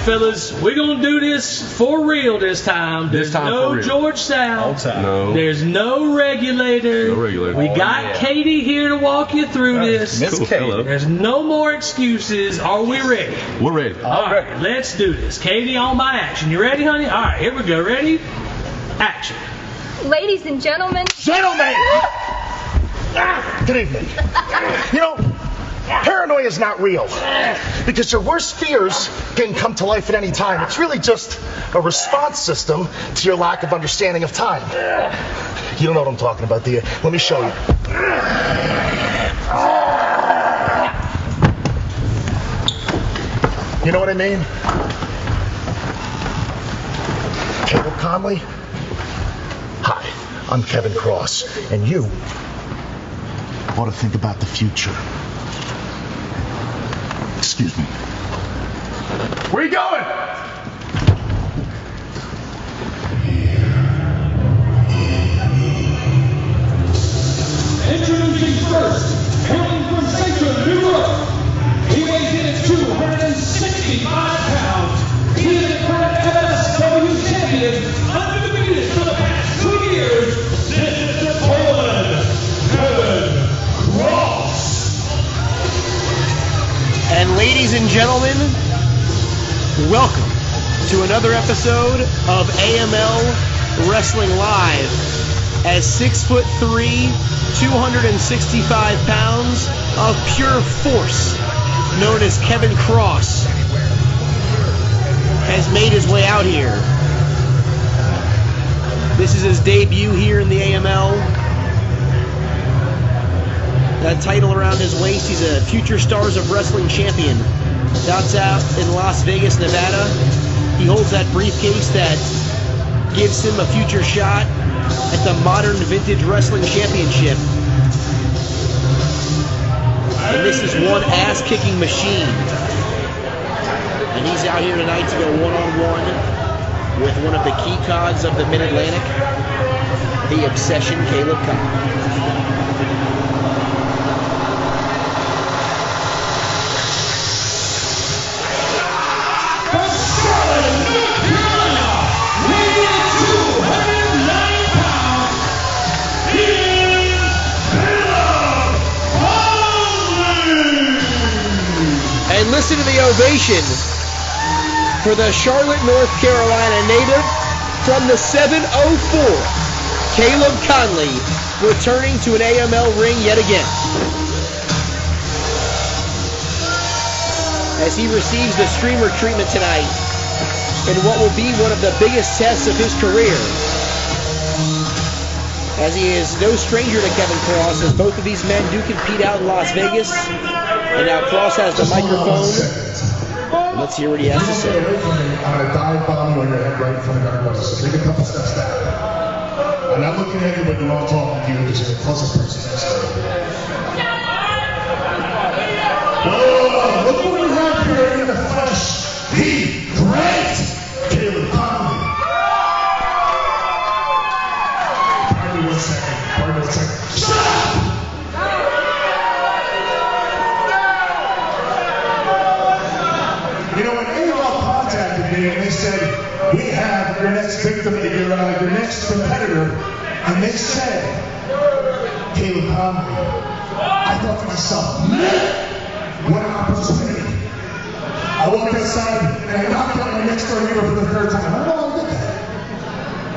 fellas, we're gonna do this for real this time. There's no George South. No. There's no regulator. No regulator. We got Katie here to walk you through this. Miss Katie. Hello. There's no more excuses. Are we ready? We're ready. All right, let's do this. Katie, on my action. You ready, honey? All right, here we go. Ready? Action. Ladies and gentlemen. Gentlemen! Good evening. You know, paranoia is not real. Because your worst fears can come to life at any time. It's really just a response system to your lack of understanding of time. You don't know what I'm talking about, do you? Let me show you. You know what I mean? Caleb Konley? Hi, I'm Kevin Cross, and you ought to think about the future. Excuse me. Where you going? Introducing first, hailing from Central New York. He weighs in at 265 pounds. He is the current MSW champion, undefeated for the past 2 years. This is the Clemmons, Kevin Cross. And ladies and gentlemen, welcome to another episode of AML Wrestling Live. As 6'3", 265 pounds of pure force, known as Kevin Cross, has made his way out here. This is his debut here in the AML. That title around his waist, he's a Future Stars of Wrestling champion. That's out in Las Vegas, Nevada. He holds that briefcase that gives him a future shot at the Modern Vintage Wrestling Championship. And this is one ass-kicking machine. And he's out here tonight to go one-on-one with one of the key cogs of the Mid-Atlantic, the Obsession, Caleb Konley. And listen to the ovation for the Charlotte, North Carolina native from the 704, Caleb Konley, returning to an AML ring yet again. As he receives the streamer treatment tonight in what will be one of the biggest tests of his career. As he is no stranger to Kevin Cross, as both of these men do compete out in Las Vegas. And now Cross has the microphone. Let's hear what he has to say. On a dive bomb on your head right in front of everybody. So take a couple steps back. I'm not looking at you, but you're all talking to you because you're the closest person next to me. Whoa, look what we have here in the flesh. The great Caleb Konley. Pardon me 1 second. Pardon me 1 second. Shut up! You know, when AML contacted me and they said, we have your next victim, your next competitor, and they said, Caleb Konley, I thought to myself, man, what an opportunity. I walked outside and I knocked out my next door neighbor for the 3rd time. I don't know how I did that.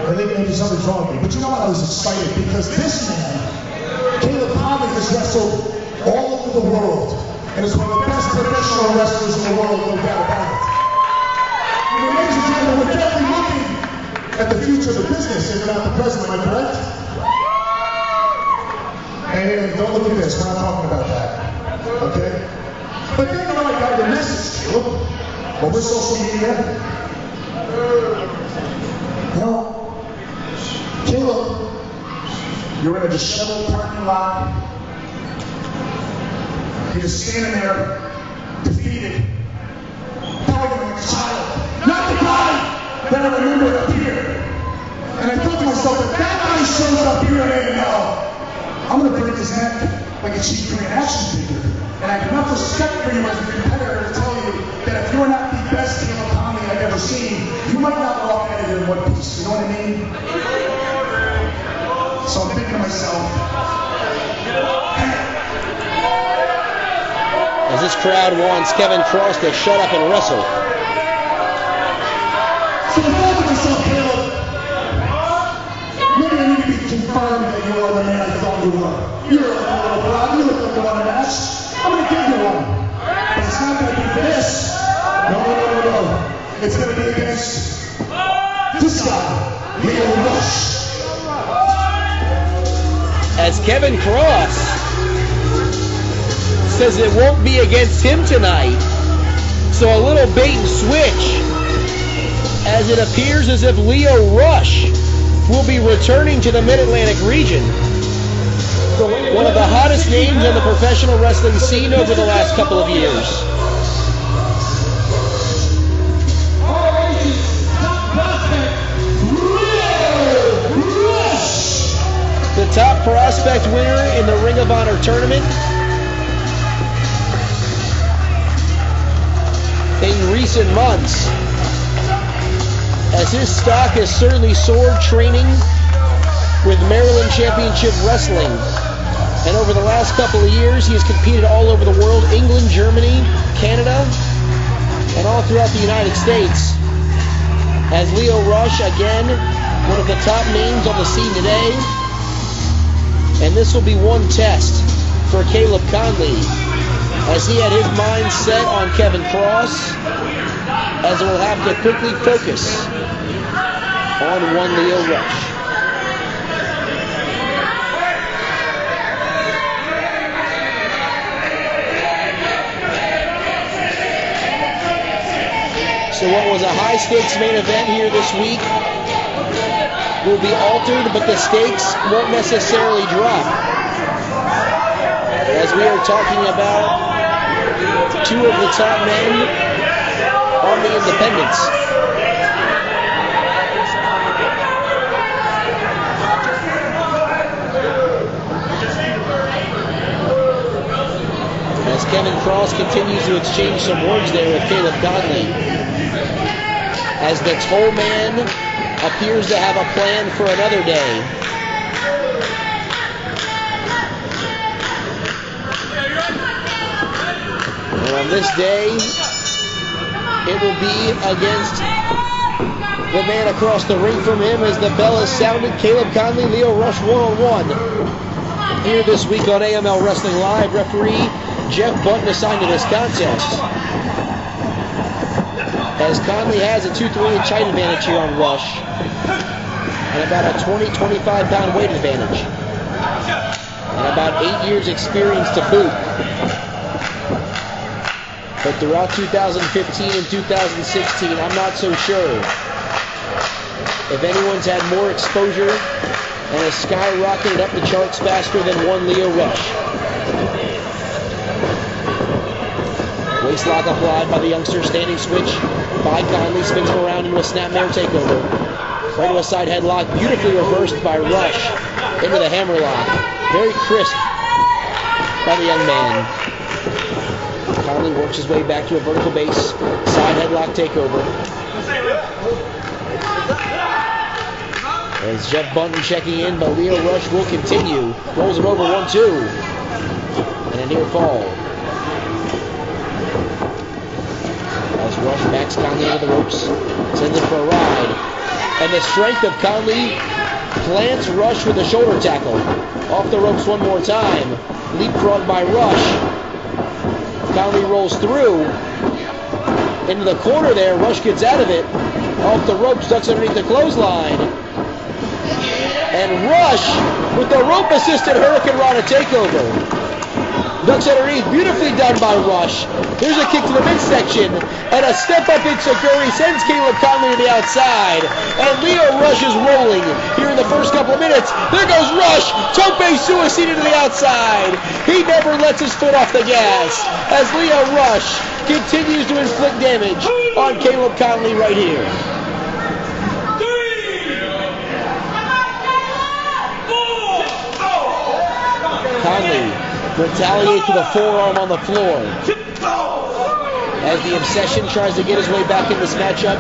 I think maybe something's wrong with me. But you know what? I was excited because this man, Caleb Konley, has wrestled all over the world. And is one of the best professional wrestlers in the world, no doubt about it. And ladies and gentlemen, we're definitely looking at the future of the business and not the present, am I correct? And don't look at this, we're not talking about that. Okay? But then, you know, I got your message, Caleb. Over social media. You know, Caleb, you're in a disheveled parking lot. He was standing there, defeated, fighting like a child. Not the guy that I remember up here. And I thought to myself, if that guy shows up here at AML, I'm going to break his neck like a cheap Korean action figure. And I have enough respect for you as a competitor to tell you that if you're not the best Caleb Konley ever seen, you might not walk out of here in one piece. You know what I mean? So I'm thinking to myself, As this crowd wants Kevin Cross to shut up and wrestle. so I thought to myself, Caleb, maybe I need to be confirmed that you are the man I thought you were. You're a little proud. You look like you want a match. I'm going to give you one. But it's not going to be for this. No. It's going to be against this guy, Lio Rush. As Kevin Cross says it won't be against him tonight. So a little bait and switch, as it appears as if Lio Rush will be returning to the Mid-Atlantic region. One of the hottest names on the professional wrestling scene over the last couple of years. The top prospect winner in the Ring of Honor tournament. In recent months, as his stock has certainly soared training with Maryland Championship Wrestling. And over the last couple of years, he has competed all over the world, England, Germany, Canada, and all throughout the United States. As Lio Rush, again, one of the top names on the scene today. And this will be one test for Caleb Konley, as he had his mind set on Kevin Cross, as it will have to quickly focus on one Lio Rush. So what was a high-stakes main event here this week will be altered, but the stakes won't necessarily drop, as we are talking about two of the top men on the independents. As Kevin Cross continues to exchange some words there with Caleb Konley, as the Toll Man appears to have a plan for another day. And on this day, it will be against the man across the ring from him, as the bell is sounded. Caleb Konley, Lio Rush one-on-one. Here this week on AML Wrestling Live, referee Jeff Button assigned to this contest, as Konley has a 2-3-inch height advantage here on Rush, and about a 20-25 pound weight advantage, and about 8 years experience to boot. But throughout 2015 and 2016, I'm not so sure if anyone's had more exposure and has skyrocketed up the charts faster than one Lio Rush. Waistlock applied by the youngster, standing switch by Konley, spins him around into a snapmare takeover. Right to a side headlock, beautifully reversed by Rush into the hammerlock. Very crisp by the young man. Konley works his way back to a vertical base, side headlock takeover. As Jeff Bunton checking in, but Lio Rush will continue. Rolls him over 1-2. And a near fall. As Rush backs Konley into the ropes, sends him for a ride. And the strength of Konley plants Rush with a shoulder tackle. Off the ropes one more time. Leapfrog by Rush. Konley rolls through. Into the corner there. Rush gets out of it. Off the ropes, ducks underneath the clothesline. And Rush with the rope-assisted Hurricane Rana takeover. Ducks underneath, beautifully done by Rush. There's a kick to the midsection, and a step-up Itsuguri sends Caleb Konley to the outside. And Lio Rush is rolling here in the first couple of minutes. There goes Rush, tope suicide to the outside. He never lets his foot off the gas, as Lio Rush continues to inflict damage on Caleb Konley right here. Konley retaliates with a forearm on the floor. As the Obsession tries to get his way back in this matchup,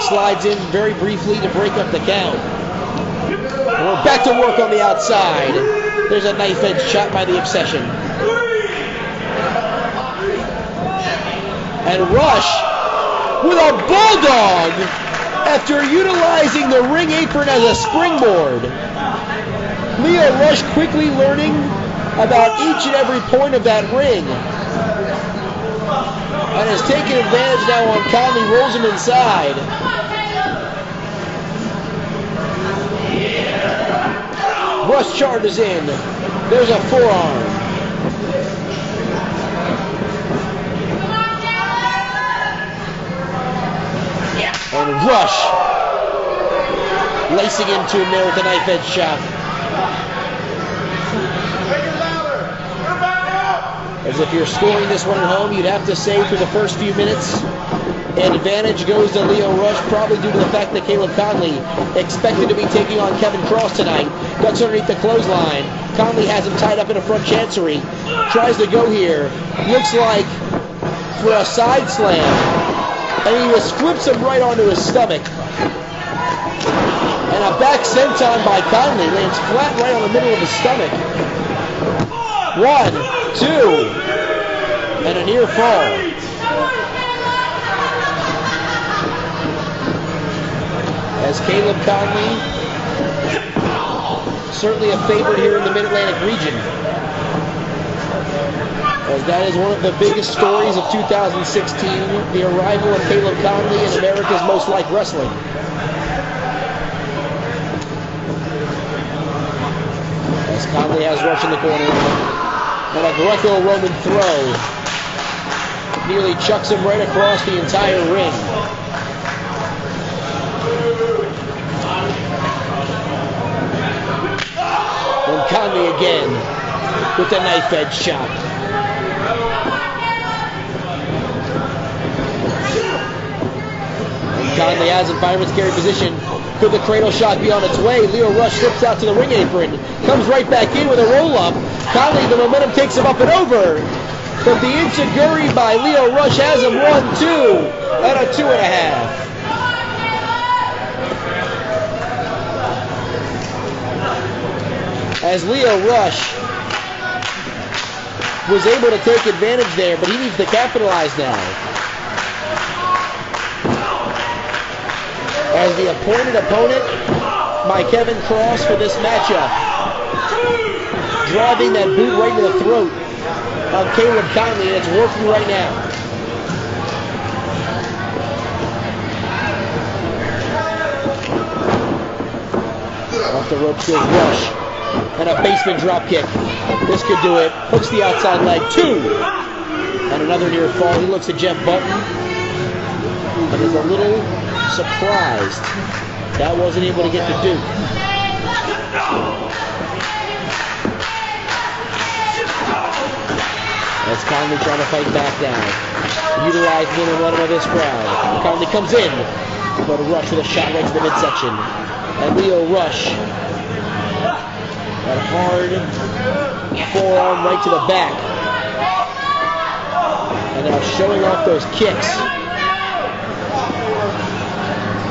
slides in very briefly to break up the count. And we're back to work on the outside. There's a knife edge shot by the Obsession. And Rush with a bulldog after utilizing the ring apron as a springboard. Lio Rush quickly learning about each and every point of that ring. And is taking advantage now on Konley, rolls him inside. Rush charges in. There's a forearm. And Rush lacing into him there with a knife edge shot. As if you're scoring this one at home, you'd have to say through the first few minutes, advantage goes to Lio Rush, probably due to the fact that Caleb Konley expected to be taking on Kevin Cross tonight. Ducks underneath the clothesline. Konley has him tied up in a front chancery. Tries to go here. Looks like for a side slam. And he just flips him right onto his stomach. And a back senton by Konley lands flat right on the middle of his stomach. 1, 2, and a near fall. As Caleb Konley, certainly a favorite here in the Mid-Atlantic region. As that is one of the biggest stories of 2016, the arrival of Caleb Konley in America's Most Liked Wrestling. As Konley has Rush in the corner. And a Greco-Roman throw. Nearly chucks him right across the entire ring. And Konley again with the knife edge shot. And Konley has him fireman's carry position. Could the cradle shot be on its way? Lio Rush slips out to the ring apron. Comes right back in with a roll-up. Konley, the momentum takes him up and over. But the enziguri by Lio Rush has him 1, 2, and a 2.5. As Lio Rush was able to take advantage there, but he needs to capitalize now. As the appointed opponent by Kevin Cross for this matchup, driving that boot right to the throat of Caleb Konley, and it's working right now. Off the ropes goes Rush, and a basement drop kick. This could do it. Hooks the outside leg, 2, and another near fall. He looks at Jeff Button and is a little surprised that wasn't able to get the Duke. As Konley trying to fight back down. Utilizing him and running of this crowd. Konley comes in, but Rush with a shot right to the midsection. And Lio Rush, that hard forearm right to the back. And now showing off those kicks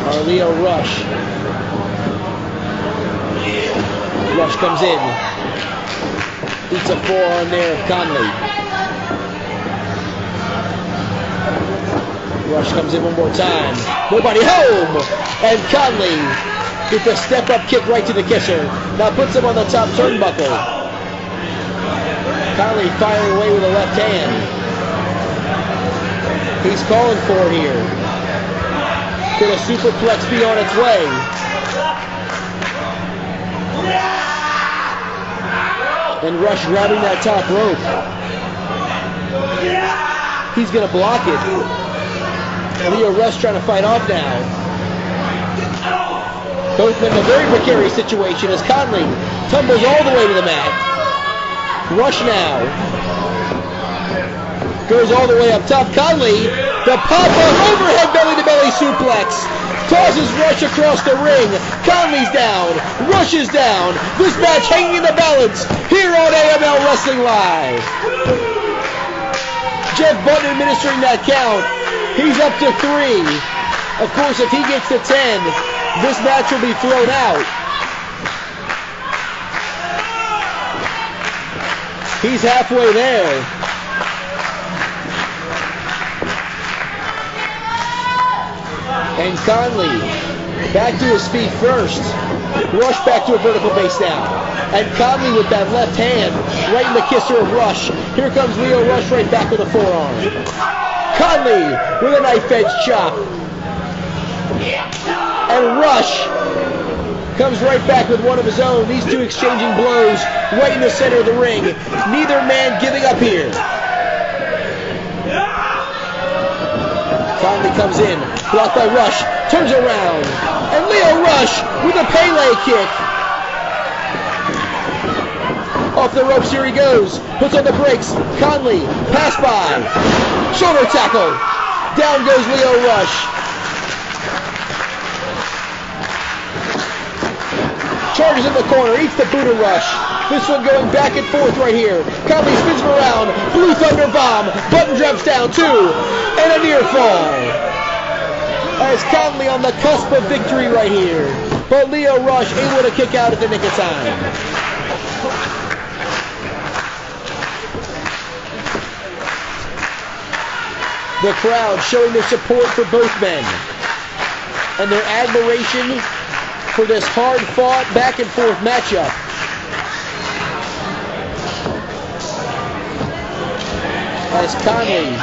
are Lio Rush. Rush comes in. Beats a forearm there of Konley. Rush comes in one more time. Nobody home! And Konley with the step-up kick right to the kisser. Now puts him on the top turnbuckle. Konley firing away with a left hand. He's calling for it here. Could a superplex be on its way? And Rush grabbing that top rope. He's going to block it. Lio Rush trying to fight off now. Both in a very precarious situation as Konley tumbles all the way to the mat. Rush now goes all the way up top. Konley, the pop-up overhead belly-to-belly suplex. Tosses Rush across the ring. Konley's down. Rush is down. This match hanging in the balance here on AML Wrestling Live. Jeff Button administering that count. He's up to 3. Of course, if he gets to 10, this match will be thrown out. He's halfway there. And Konley back to his feet first. Rush back to a vertical base now. And Konley with that left hand right in the kisser of Rush. Here comes Lio Rush right back with a forearm. Konley with a knife edge chop. And Rush comes right back with one of his own. These two exchanging blows right in the center of the ring. Neither man giving up here. Konley comes in, blocked by Rush, turns around, and Lio Rush with a Pele kick. Off the ropes, here he goes, puts on the brakes, Konley, pass by, shoulder tackle, down goes Lio Rush. Charges in the corner, eats the Buddha Rush. This one going back and forth right here. Konley spins him around, Blue Thunder Bomb, Button drops down 2, and a near fall. As Konley on the cusp of victory right here. But Lio Rush able to kick out at the nick of time. The crowd showing their support for both men and their admiration for this hard-fought back-and-forth matchup. As Konley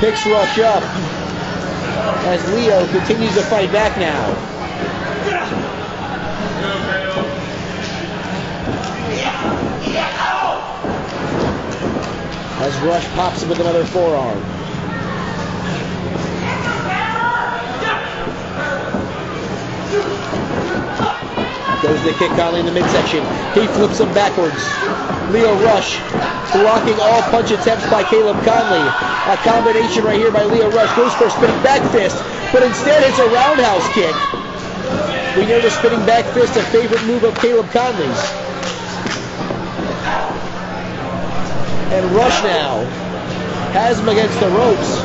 picks Rush up, as Lio continues to fight back now. As Rush pops him with another forearm. Goes to kick Konley in the midsection. He flips him backwards. Lio Rush blocking all punch attempts by Caleb Konley. A combination right here by Lio Rush. Goes for a spinning back fist, but instead it's a roundhouse kick. We know the spinning back fist, a favorite move of Caleb Konley's. And Rush now has him against the ropes.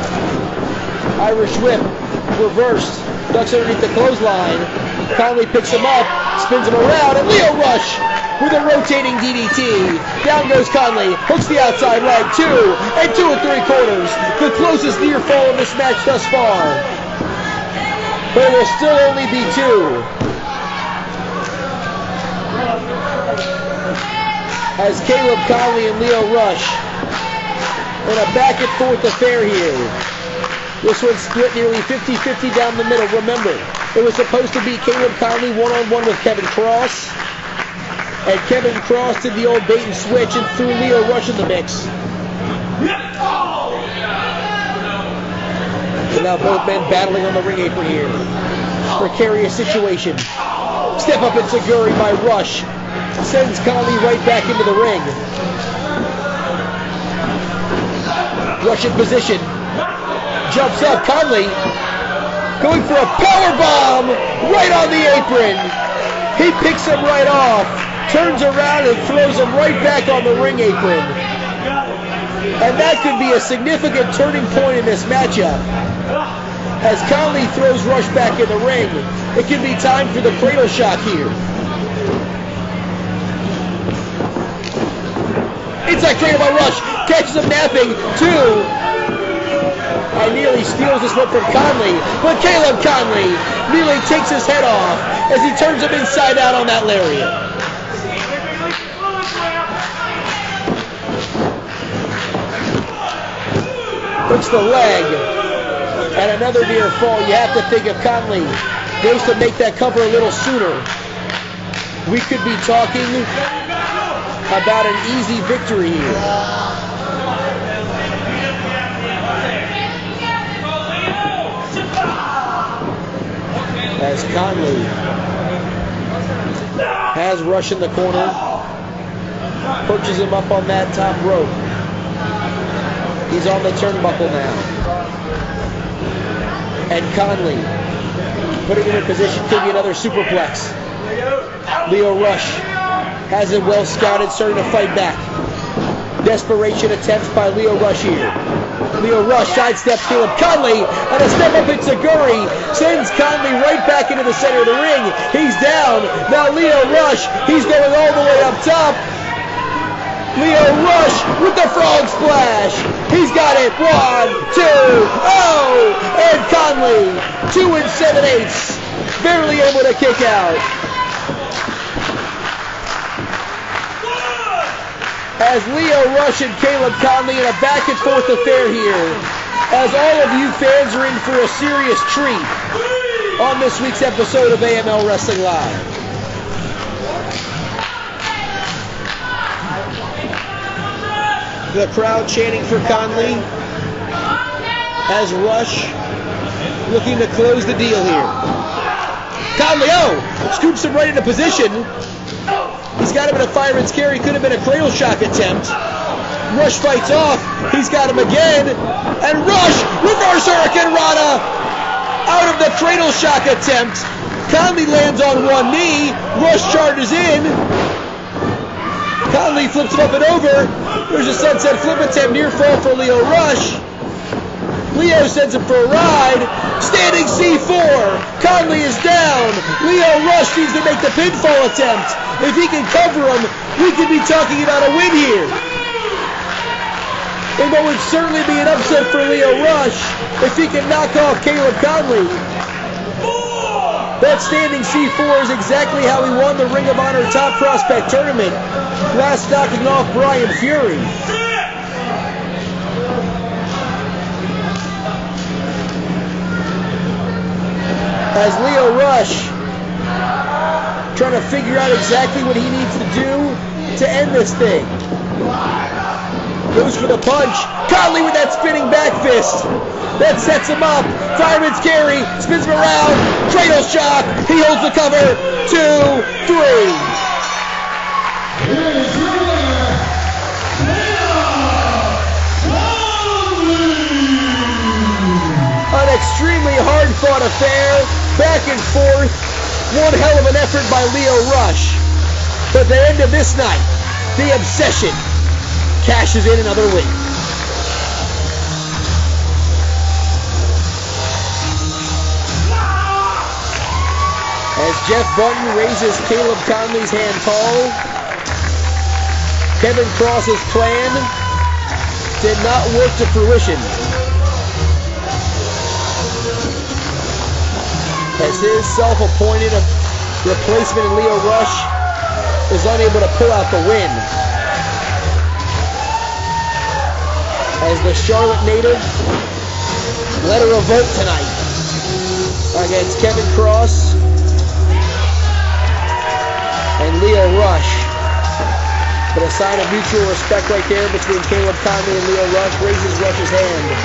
Irish whip, reversed, ducks underneath the clothesline. Konley picks him up, spins him around, and Lio Rush with a rotating DDT. Down goes Konley, hooks the outside right, 2 and 2 3/4. The closest near fall of this match thus far. But it will still only be 2. As Caleb Konley and Lio Rush in a back and forth affair here. This one split nearly 50-50 down the middle. Remember, it was supposed to be Caleb Konley one-on-one with Kevin Cross. And Kevin Cross did the old bait and switch and threw Lio Rush in the mix. And now both men battling on the ring apron here. Precarious situation. Step up and Seguri by Rush. Sends Konley right back into the ring. Rush in position. Jumps up. Konley going for a power bomb right on the apron. He picks him right off. Turns around and throws him right back on the ring apron. And that could be a significant turning point in this matchup. As Konley throws Rush back in the ring, it can be time for the cradle shock here. Inside cradle by Rush, catches him napping, 2. And nearly steals this one from Konley, but Caleb Konley nearly takes his head off as he turns him inside out on that lariat. Hooks the leg, and another near fall. You have to think if Konley goes to make that cover a little sooner, we could be talking about an easy victory here. As Konley has Rush in the corner, perches him up on that top rope. He's on the turnbuckle now. And Konley putting him in position, could be another superplex. Lio Rush has it well scouted, starting to fight back. Desperation attempts by Lio Rush here. Lio Rush sidesteps Caleb Konley, and a step up Itsuguri sends Konley right back into the center of the ring. He's down. Now Lio Rush, he's going all the way up top. Lio Rush with the frog splash. He's got it. 1, 2, oh! And Konley, 2 7/8, barely able to kick out. As Lio Rush and Caleb Konley in a back and forth affair here, as all of you fans are in for a serious treat on this week's episode of AML Wrestling Live. The crowd chanting for Konley as Rush looking to close the deal here. Konley, scoops him right into position. He's got him in a fireman's carry. Could have been a cradle shock attempt. Rush fights off. He's got him again. And Rush, reverse Hurricane Rana out of the cradle shock attempt. Konley lands on one knee. Rush charges in. Konley flips him up and over. There's a sunset flip attempt, near fall for Lio Rush. Lio sends him for a ride. Standing C4. Konley is down. Lio Rush needs to make the pinfall attempt. If he can cover him, we could be talking about a win here. And what would certainly be an upset for Lio Rush if he can knock off Caleb Konley. That standing C4 is exactly how he won the Ring of Honor Top Prospect Tournament, last knocking off Brian Fury. As Lio Rush trying to figure out exactly what he needs to do to end this thing. Goes for the punch. Konley with that spinning back fist. That sets him up. Fireman's carry. Spins him around. Cradle shock. He holds the cover. 2, 3. Here's your winner, An extremely hard-fought affair. Back and forth. One hell of an effort by Lio Rush. But at the end of this night, the Obsession cashes in another win. As Jeff Button raises Caleb Konley's hand tall, Kevin Cross's plan did not work to fruition. As his self-appointed replacement in Lio Rush is unable to pull out the win. As the Charlotte native led a revolt tonight against Kevin Cross and Lio Rush. But a sign of mutual respect right there between Caleb Konley and Lio Rush raises Rush's hand.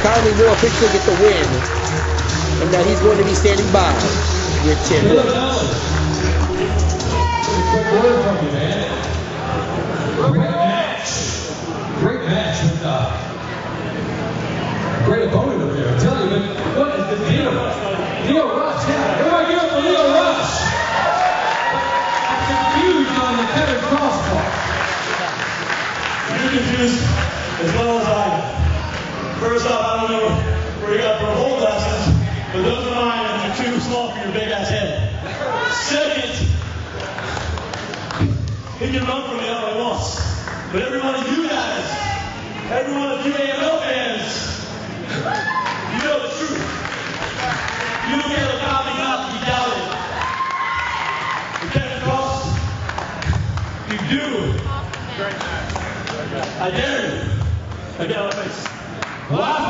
Konley will officially get the win, and that he's going to be standing by with Tim. Quick word from you, man. Great match with great opponent over there. I'm telling you, what is the deal? Lio Rush, yeah. Everybody give up for Lio Rush. I'm confused on the Kevin Cross part. You're confused as well as I am. First off, I don't know where you got the whole glasses, but those are mine and they're too small for your big ass head. Second, he can run from me all he wants. But every one of you guys, every one of you AML fans, you know the truth. You don't get a copy not to be doubted. You can't cross. You do. I dare you. I get on my face. Last